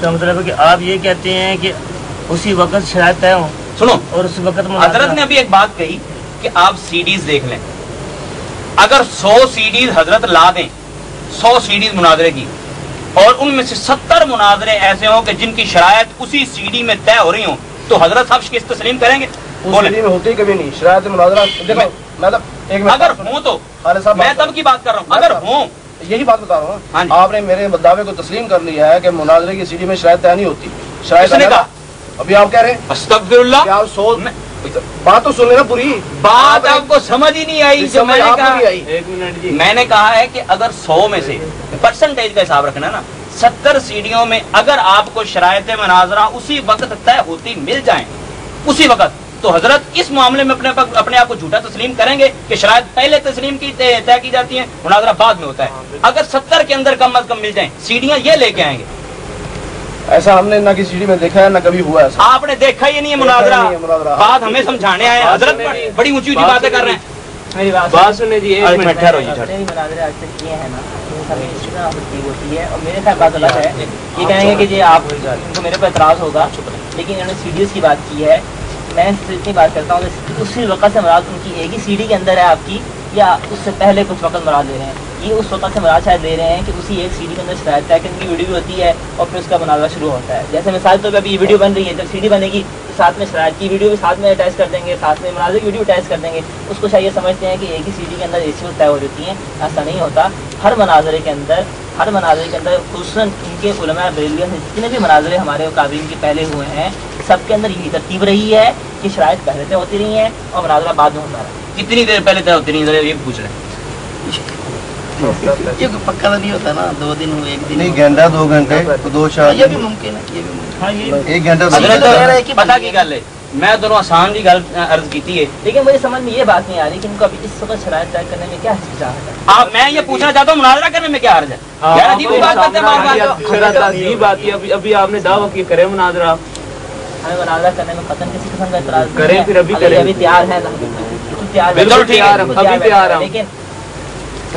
इसका मतलब है कि आप ये कहते हैं कि उसी वक्त शरायत तय हो। सुनो, और उस वक्त हजरत ने अभी एक बात कही कि आप सीडीज देख लें। अगर 100 सीडीज हजरत ला दें, 100 सीडीज मुनाजरे की, और उनमें से 70 मुनाजरे ऐसे हों कि जिनकी शरायत उसी सीडी में तय हो रही हो, तो हजरत साहब शिकस्त तस्लीम करेंगे? बोले होती ही कभी नहीं शरायत मुनाजरा। देखो मतलब एक अगर हो तो मैं तब की बात कर रहा हूँ, अगर हो यही बात बता रहा हूँ। आपने मेरे दावे को तस्लीम कर लिया है कि मुनाजरे की सीडी में शरायत तय नहीं होती। शरायत अभी आप कह रहे हैं अस्तगफिरुल्लाह, बात तो सुन लेना पूरी। बात आपको समझ ही नहीं आई जो मैंने कहा। एक मिनट जी, मैंने कहा है कि अगर 100 में से परसेंटेज का हिसाब रखना ना, 70 सीढ़ियों में अगर आपको शरायत मुनाजरा उसी वक्त तय होती मिल जाए उसी वक्त, तो हजरत इस मामले में अपने आप को झूठा तस्लीम करेंगे कि शरायत पहले तस्लीम की तय की जाती है, मुनाजरा बाद में होता है। अगर 70 के अंदर कम अज कम मिल जाए सीढ़ियां ये लेके आएंगे। ऐसा हमने ना किसी सीढ़ी में देखा है ना कभी हुआ है। आपने देखा ही नहीं है मुनाजरा। बात हमें समझाने आए हजरत, बड़ी ऊंची ऊंची बातें कर रहे हैं। मेरी बात सुनने जी, एक मिनट ठहरो जी। मुनाजरे आज तक किए हैं ना, होती है और मेरे साथ बात अलग है। ये कहेंगे कि जी आप तो मेरे पर एतराज होगा, लेकिन इन्होंने सीडीज की बात की है। मैं इतनी बात करता हूँ कि उसी वक्त से मुराद उनकी एक ही सीडी के अंदर है आपकी, या उससे पहले कुछ वक्त मुराद ले रहे हैं? ये उस वक्त से मुराद शायद दे रहे हैं कि उसी एक सीडी के अंदर शरायत तय की वीडियो भी होती है और फिर उसका मुनाजरा शुरू होता है। जैसे मिसाल तौर पर अभी ये वीडियो बन रही है, जब सीडी बनेगी तो साथ में शरायत की वीडियो भी साथ में अटैच कर देंगे, साथ में मुनाजरे की वीडियो अटैच कर देंगे। उसको शायद ये समझते हैं कि एक ही सीडी के अंदर इसी तय हो जाती हैं। ऐसा नहीं होता। हर मुनाजरे के अंदर खुसूसन इनके उलमा बरेलिया से जितने भी मुनाजरे हमारे काबिल के पहले हुए हैं, सबके अंदर यही तरतीब रही है कि शरायत पहले तय होती रही है और मुनाजरा बाद में होता है। कितनी देर पहले तय होती रही है ये पूछ रहे हैं? ये पक्का नहीं होता ना, 2 दिन हुए, 1 दिन नहीं, घंटा 2 घंटे 2-4 ये भी मुमकिन है, ये भी मुमकिन है। 1 घंटा पता की गल है, मैं दोनों आसान की गल अर्ज की है, लेकिन मुझे समझ में ये बात नहीं आ रही कि इनको अभी इस वक्त शरायत तय करने में क्या हिचकिचाहट है। आप मैं ये पूछना चाहता हूँ मुनाजरा करने में क्या अर्ज है? यार अजीब बात करते हैं बात है। अभी आपने दावा किया करे मुनाजरा, हमें मुनाजरा करने में कतन किसी किस्म का एतराज करें, फिर अभी करें। अभी तैयार है ना, बिल्कुल तैयार है, अभी तैयार है।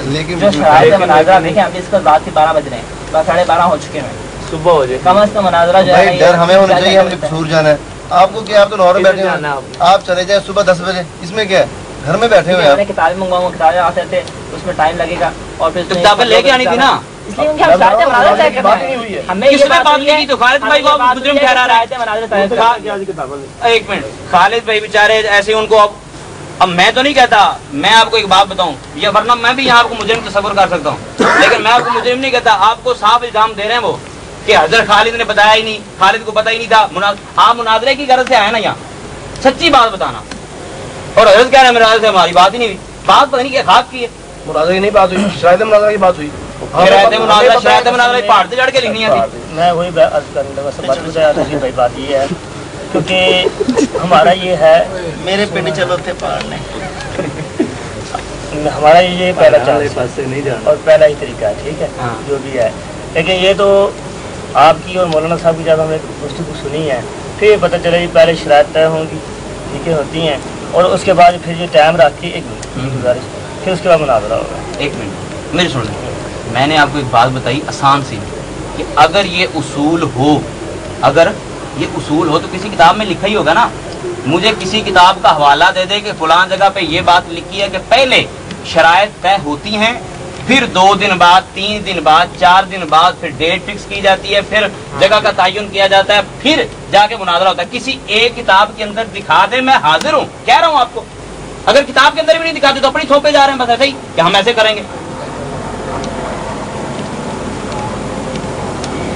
लेकिन जो शरायत है मुनाजरा, देखें अभी इसको रात के 12 बज रहे हैं, 12:30 हो चुके हैं, सुबह हो जाए। कम अज कम मुनाजरा जो है डर हमें होना चाहिए, हमने कसूर जाना है। आपको क्या, आप तो लाहौर में बैठे हैं, आप चले जाए सुबह 10 बजे, इसमें क्या है, घर में बैठे हुए हैं। किताबें मंगवाऊंगा, किताबें आते थे, उसमें टाइम लगेगा और फिर किताबें लेके आनी थी ना, इसलिए उनकी हम चाहते हैं मुनाजरा तय करना है। हमें ये बात नहीं की तो खालिद भाई को आप मुजरिम ठहरा रहे थे। एक मिनट, खालिद भाई बेचारे ऐसे उनको अब मैं तो नहीं कहता, मैं आपको एक बात बताऊं, ये वरना मैं भी यहाँ आपको मुजरिम तस्वर कर सकता हूँ, लेकिन मैं आपको मुजरिम नहीं कहता। आपको साफ इल्जाम दे रहे हैं वो कि हजरत खालिद ने बताया ही नहीं, खालिद को पता ही नहीं था। आप मुनाजरे की गरज से आए ना यहाँ, सच्ची बात बताना। और हजरत कह रहे हैं मुनाजरे से हमारी बात ही नहीं हुई, बात पता नहीं क्या खाक की है। मुनाजरे की नहीं बात हुई, शरायत मुनाजरा की बात हुई। शरायत मुनाजरा पहाड़ से चढ़ के लिखनी थी। मैं वही बात ये है, क्योंकि हमारा ये है, मेरे पिंड चलो थे पहाड़ने, हमारा ये पहला चांस से नहीं जाना और पहला ही तरीका है, ठीक है जो भी है। लेकिन ये तो आपकी और मौलाना साहब की जब हमने गुफ्तगू सुनी है, फिर पता चला जी पहले शरायत तय होंगी, ठीक है, होती हैं, और उसके बाद फिर ये टाइम रख के 1 मिनट गुजारिश, फिर उसके बाद मुनाजरा होगा। 1 मिनट मेरी सुन लें, मैंने आपको एक बात बताई आसान सी कि अगर ये उसूल हो, अगर ये उसूल हो तो किसी किताब में लिखा ही होगा ना। मुझे किसी किताब का हवाला दे दे कि फलां जगह पे ये बात लिखी है कि पहले शरायत तय होती हैं, फिर 2 दिन बाद, 3 दिन बाद, 4 दिन बाद फिर डेट फिक्स की जाती है, फिर जगह का तयन किया जाता है, फिर जाके मुनाजरा होता है। किसी एक किताब के अंदर दिखा दे, मैं हाजिर हूँ, कह रहा हूँ आपको। अगर किताब के अंदर भी नहीं दिखाते तो अपनी थोपे जा रहे हैं बस ऐसे ही कि हम ऐसे करेंगे।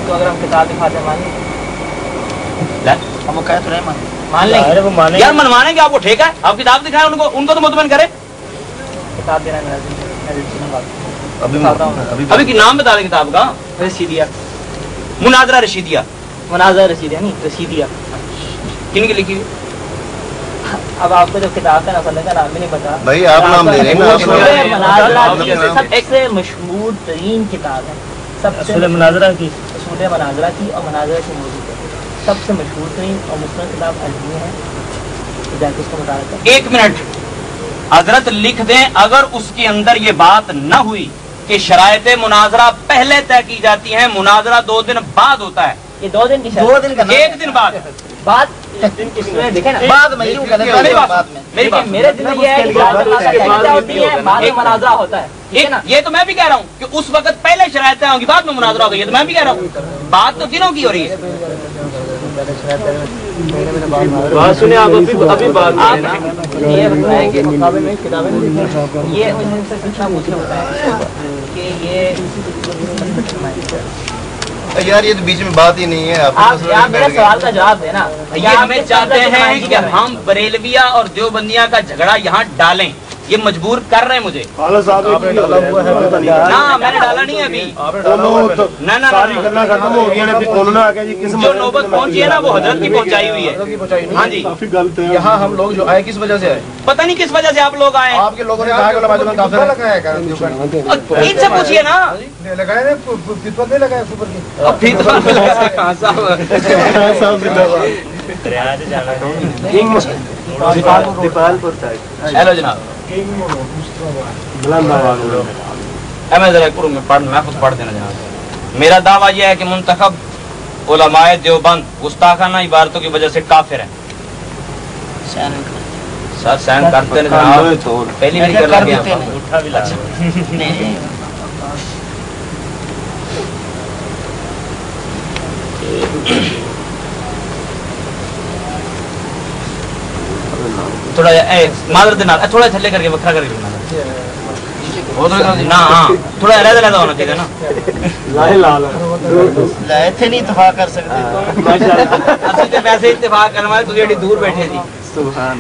तो अगर हम किताब दिखाते मान हम वो कह तो रहे मान लेंगे यार, मनवाने के आपको ठेका है, आप किताब दिखाएं उनको तो मुतमईन करें। किताब देना अभी की नाम बता दें किताब का। रशीदिया, मुनाजरा रशीदिया, मुनाजरा रशीदिया नहीं रशीदिया। किन की लिखी हुई? अब आपको जो किताब का नफल का नाम भी नहीं पता भाई, आप नाम दे रहे हैं। सबसे मशहूर तरीन किताब है, सबसे मुनाजरा की, उसूल मुनाजरा की और मुनाजरा की मौजूद है, सबसे मशहूर तरीन और मुस्लिम किताब अलमी है, तो जाके उसको मुताला। 1 मिनट, हजरत लिख दें अगर उसके अंदर ये बात न हुई कि शरायत मुनाजरा पहले तय की जाती है, मुनाजरा 2 दिन बाद होता है, ये 2 दिन की 2 दिन का 1 दिन बाद देखे ना बाद में यूं कहते हैं, बाद में मेरी बात मेरे दिल में ये है कि होती है, बाद में मुनाजरा होता है, ठीक है ना? ये तो मैं भी कह रहा हूँ कि उस वक्त पहले शरायतें होंगी, बाद में मुनाजरा होगा, ये तो मैं भी कह रहा हूँ। बात तो दिनों की हो रही है। बात सुने आप, अभी बात ये बताएं कि किताबें में ये उनसे पूछना मुझे होता है कि ये यार ये तो बीच में बात ही नहीं है। आप मेरे सवाल का जवाब देना। ये हमें चाहते हैं कि हम बरेलविया और देवबंदिया का झगड़ा यहाँ डालें, ये मजबूर कर रहे हैं मुझे। आपने डाला हुआ है ना मैंने डाला नहीं है अभी। ना ना खत्म हो गया जो नौबत पहुंची है ना वो हजरत की पहुंचाई हुई है। हाँ जी, काफी गलत है। यहाँ हम लोग जो आए किस वजह से आए? पता नहीं किस वजह से आप लोग आए। आपके लोगों ने कहा इनसे पूछिए ना। लगाए फितवा नहीं लगाया ऊपर की। अब फिर कहाँ साहब हेलो जनाब, मैं जरा मैं खुद पढ़ देना जनाब। मेरा दावा यह है कि मुंतखब उलमाए देवबंद गुस्ताखाना इबारतों की वजह से काफिर है। सर सहन करते जनाब, पहली बार कर गया उठा भी लगा। थोड़ा मादर देना थोड़ा थल्ले करके वखरा करके ना। हाँ थोड़ा अलग अलग होना चाहिए ना। थे नहीं इत्तेफाक कर सकते वैसे इत्तेफाक करना, तुझे दूर बैठे थी। सुभान